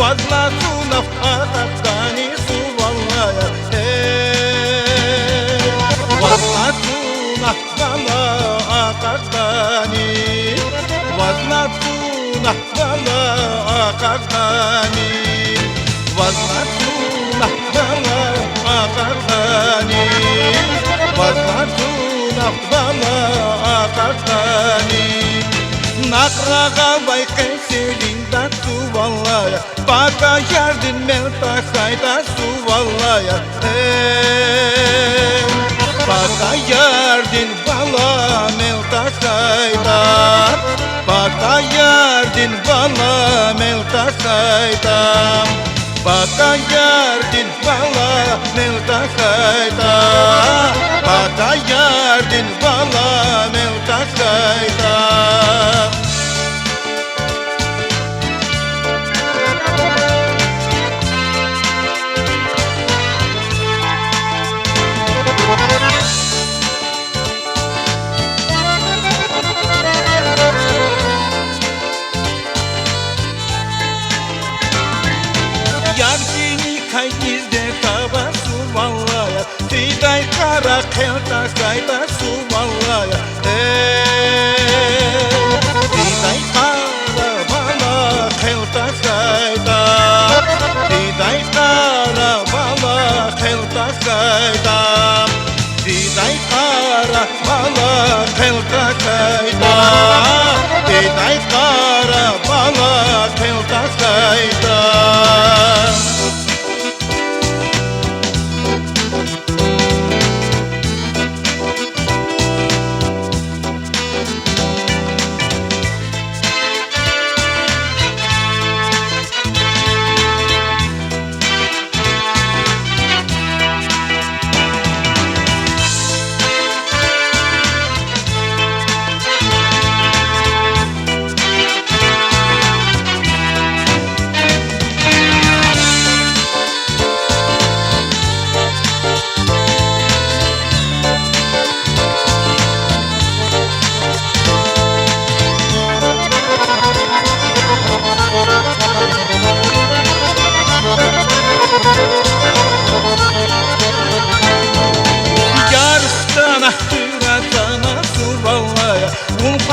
Vazna sunaf atakani suvallaya Vazna sunaf bala atakani Vazna sunaf bala atakani Vazna sunaf bala atakani Vazna sunaf bala atakani Nakraga baykay selinda suvallaya Baka yerdin melta hayda suvallaya Baka yerdin bala melta hayda Baka yerdin bala melta hayda Baka yerdin bala melta hayda Baka yerdin bala melta hayda Yardini kaygizde kaba suvallaya Tiday kara kelta kayda suvallaya Tiday kara bala kelta kayda Tiday kara bala kelta kayda Tiday kara bala kelta kayda Tiday kara bala kelta kayda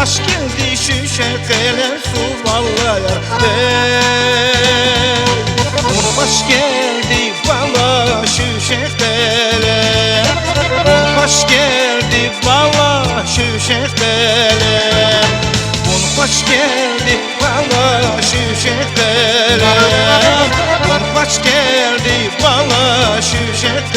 Hoş geldi şu şekeler suvallaya Hoş geldi bala şu şekeler Hoş geldi bala şu şekeler Hoş geldi bala şu şekeler Hoş geldi bala şu şekeler